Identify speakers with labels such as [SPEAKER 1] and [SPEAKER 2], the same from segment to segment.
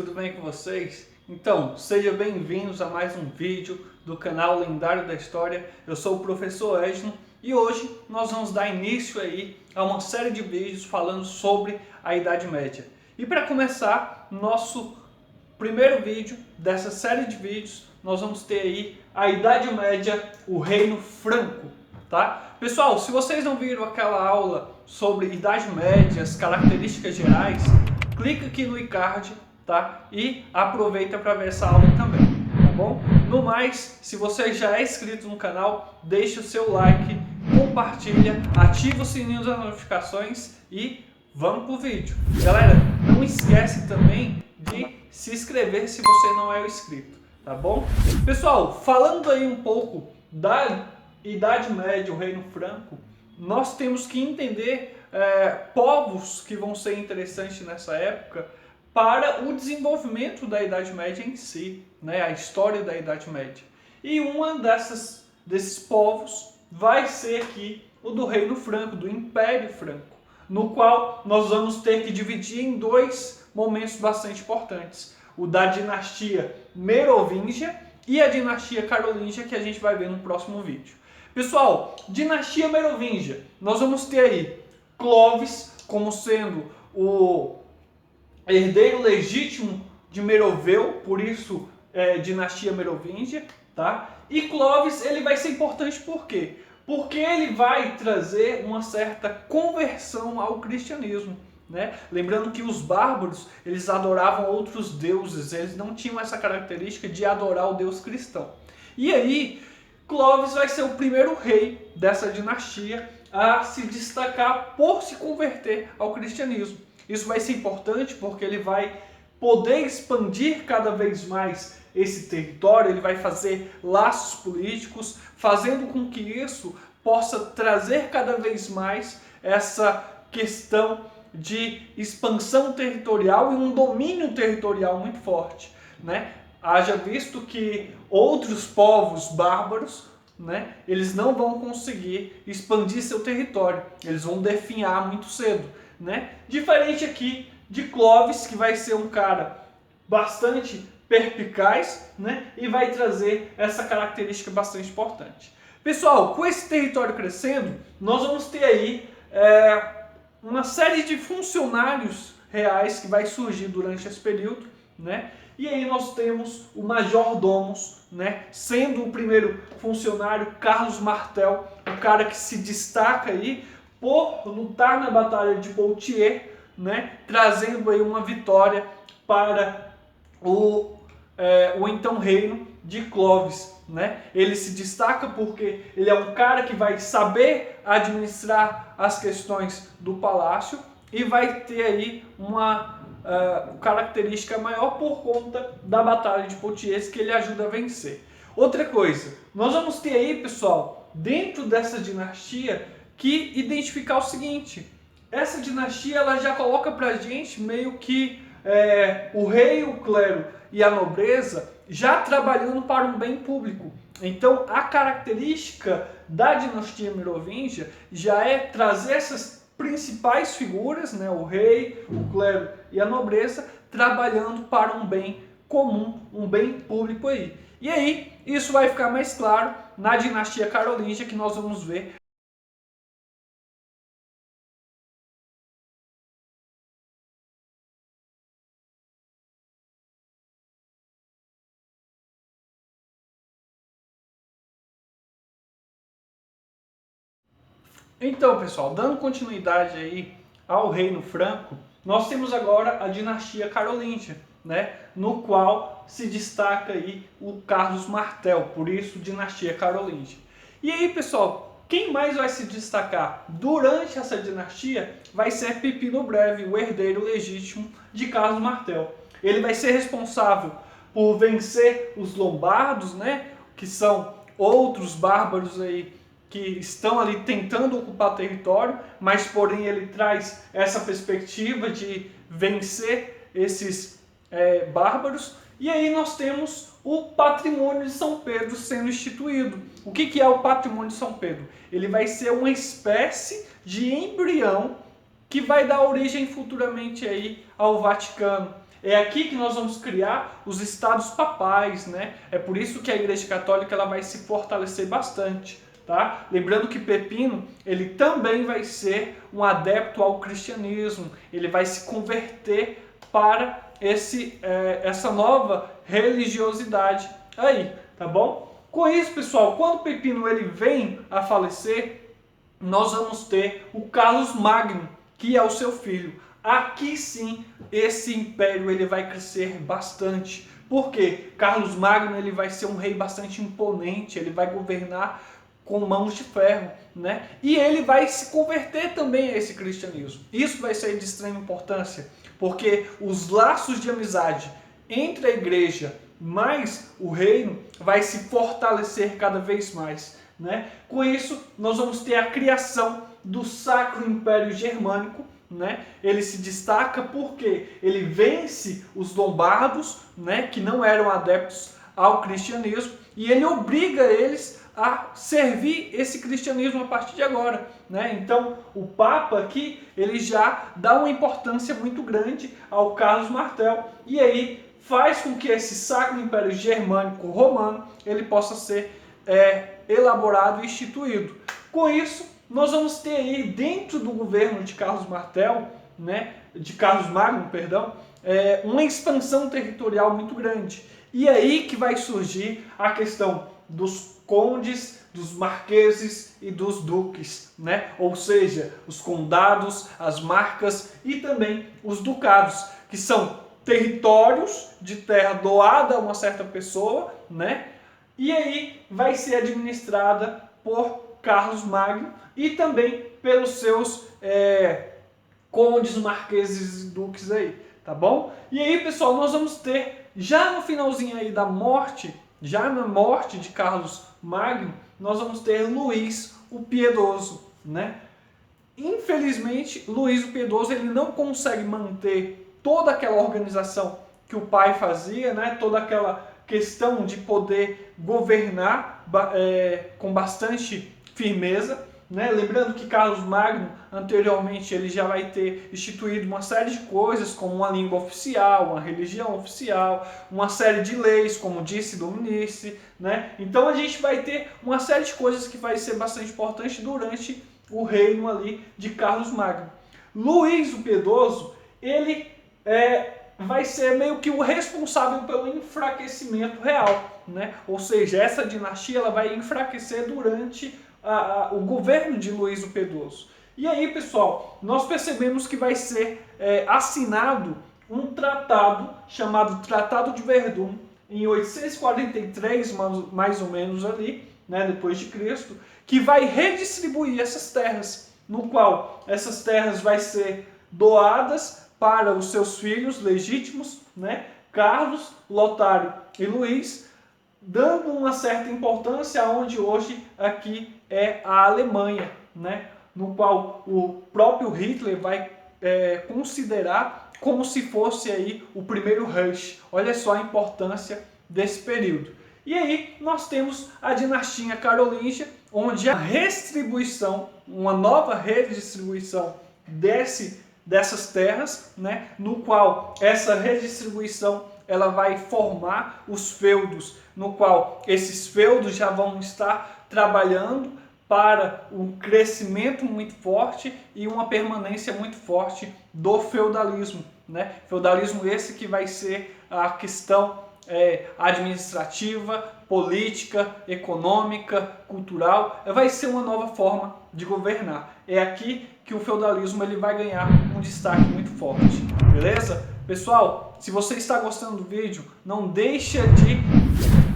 [SPEAKER 1] tudo bem com vocês? Então, sejam bem-vindos a mais um vídeo do canal Lendário da História. Eu sou o professor Edno e hoje nós vamos dar início aí a uma série de vídeos falando sobre a Idade Média. E para começar, nosso primeiro vídeo dessa série de vídeos, nós vamos ter aí a Idade Média, o Reino Franco, tá? Pessoal, se vocês não viram aquela aula sobre Idade Média, as características gerais, clica aqui no iCard, tá? E aproveita para ver essa aula também, tá bom? No mais, se você já é inscrito no canal, deixa o seu like, compartilha, ativa o sininho das notificações e vamos pro vídeo. Galera, não esquece também de se inscrever se você não é inscrito, tá bom? Pessoal, falando aí um pouco da Idade Média, o Reino Franco, nós temos que entender povos que vão ser interessantes nessa época para o desenvolvimento da Idade Média em si, né? A história da Idade Média. E uma desses povos vai ser aqui o do Reino Franco, do Império Franco, no qual nós vamos ter que dividir em dois momentos bastante importantes: o da dinastia Merovingia e a dinastia Carolíngia, que a gente vai ver no próximo vídeo. Pessoal, dinastia Merovingia, nós vamos ter aí Clovis como sendo o herdeiro legítimo de Meroveu, por isso dinastia Merovingia, tá? E Clovis, ele vai ser importante por quê? Porque ele vai trazer uma certa conversão ao cristianismo, né? Lembrando que os bárbaros, eles adoravam outros deuses, eles não tinham essa característica de adorar o Deus cristão. E aí, Clovis vai ser o primeiro rei dessa dinastia a se destacar por se converter ao cristianismo. Isso vai ser importante porque ele vai poder expandir cada vez mais esse território, ele vai fazer laços políticos, fazendo com que isso possa trazer cada vez mais essa questão de expansão territorial e um domínio territorial muito forte, né? Haja visto que outros povos bárbaros, né, eles não vão conseguir expandir seu território, eles vão definhar muito cedo, né? Diferente aqui de Clovis, que vai ser um cara bastante perspicaz, né, e vai trazer essa característica bastante importante. Pessoal, com esse território crescendo, nós vamos ter aí uma série de funcionários reais que vai surgir durante esse período, né? E aí nós temos o major-domus, né, sendo o primeiro funcionário Carlos Martel, o cara que se destaca aí por lutar na Batalha de Poitiers, né, trazendo aí uma vitória para o então reino de Clovis, né? Ele se destaca porque ele é um cara que vai saber administrar as questões do palácio e vai ter aí uma característica maior por conta da Batalha de Poitiers, que ele ajuda a vencer. Outra coisa, nós vamos ter aí, pessoal, dentro dessa dinastia, que identificar o seguinte: essa dinastia ela já coloca pra gente meio que o rei, o clero e a nobreza já trabalhando para um bem público. Então a característica da dinastia Merovingia já é trazer essas principais figuras, né, o rei, o clero e a nobreza, trabalhando para um bem comum, um bem público aí. E aí isso vai ficar mais claro na dinastia Carolíngia, que nós vamos ver. Então, pessoal, dando continuidade aí ao Reino Franco, nós temos agora a dinastia Carolíngia, né, no qual se destaca aí o Carlos Martel, por isso dinastia Carolíngia. E aí, pessoal, quem mais vai se destacar durante essa dinastia vai ser Pipino Breve, o herdeiro legítimo de Carlos Martel. Ele vai ser responsável por vencer os lombardos, né, que são outros bárbaros aí que estão ali tentando ocupar território, mas porém ele traz essa perspectiva de vencer esses bárbaros. E aí nós temos o patrimônio de São Pedro sendo instituído. O que é o patrimônio de São Pedro? Ele vai ser uma espécie de embrião que vai dar origem futuramente aí ao Vaticano. É aqui que nós vamos criar os estados papais, né? É por isso que a Igreja Católica ela vai se fortalecer bastante, tá? Lembrando que Pepino, ele também vai ser um adepto ao cristianismo, ele vai se converter para essa nova religiosidade aí, tá bom? Com isso, pessoal, quando Pepino ele vem a falecer, nós vamos ter o Carlos Magno, que é o seu filho. Aqui sim, esse império ele vai crescer bastante. Por quê? Carlos Magno ele vai ser um rei bastante imponente, ele vai governar com mãos de ferro, né? E ele vai se converter também a esse cristianismo. Isso vai ser de extrema importância, porque os laços de amizade entre a igreja mais o reino vai se fortalecer cada vez mais, né? Com isso, nós vamos ter a criação do Sacro Império Germânico, né? Ele se destaca porque ele vence os lombardos, né, que não eram adeptos ao cristianismo, e ele obriga eles a servir esse cristianismo a partir de agora, né? Então, o Papa aqui, ele já dá uma importância muito grande ao Carlos Martel, e aí faz com que esse Sacro Império Germânico Romano ele possa ser elaborado e instituído. Com isso, nós vamos ter aí dentro do governo de Carlos Martel, né, de Carlos Magno, perdão, uma expansão territorial muito grande. E aí que vai surgir a questão dos condes, dos marqueses e dos duques, né? Ou seja, os condados, as marcas e também os ducados, que são territórios de terra doada a uma certa pessoa, né? E aí vai ser administrada por Carlos Magno e também pelos seus condes, marqueses e duques aí, tá bom? E aí, pessoal, nós vamos ter, já no finalzinho aí da morte, já na morte de Carlos Magno, nós vamos ter Luís o Piedoso, né? Infelizmente, Luís o Piedoso ele não consegue manter toda aquela organização que o pai fazia, né? Toda aquela questão de poder governar com bastante firmeza, né? Lembrando que Carlos Magno, anteriormente, ele já vai ter instituído uma série de coisas, como uma língua oficial, uma religião oficial, uma série de leis, como disse Dominici, né? Então a gente vai ter uma série de coisas que vai ser bastante importante durante o reino ali de Carlos Magno. Luís o Piedoso, ele vai ser meio que o responsável pelo enfraquecimento real, né? Ou seja, essa dinastia ela vai enfraquecer durante o governo de Luís o Piedoso. E aí, pessoal, nós percebemos que vai ser assinado um tratado chamado Tratado de Verdun em 843, mais ou menos ali, né, depois de Cristo, que vai redistribuir essas terras, no qual essas terras vai ser doadas para os seus filhos legítimos, né, Carlos, Lotário e Luís, dando uma certa importância aonde hoje aqui é a Alemanha, né, no qual o próprio Hitler vai considerar como se fosse aí o primeiro Reich. Olha só a importância desse período. E aí nós temos a dinastia carolíngia, onde a redistribuição, uma nova redistribuição dessas terras, né, no qual essa redistribuição ela vai formar os feudos, no qual esses feudos já vão estar trabalhando para um crescimento muito forte e uma permanência muito forte do feudalismo, né? Feudalismo esse que vai ser a questão administrativa, política, econômica, cultural, vai ser uma nova forma de governar. É aqui que o feudalismo ele vai ganhar um destaque muito forte, beleza? Pessoal, se você está gostando do vídeo, não deixa de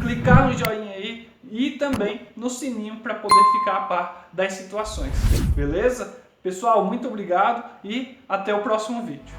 [SPEAKER 1] clicar no joinha aí e também no sininho para poder ficar a par das situações, beleza? Pessoal, muito obrigado e até o próximo vídeo.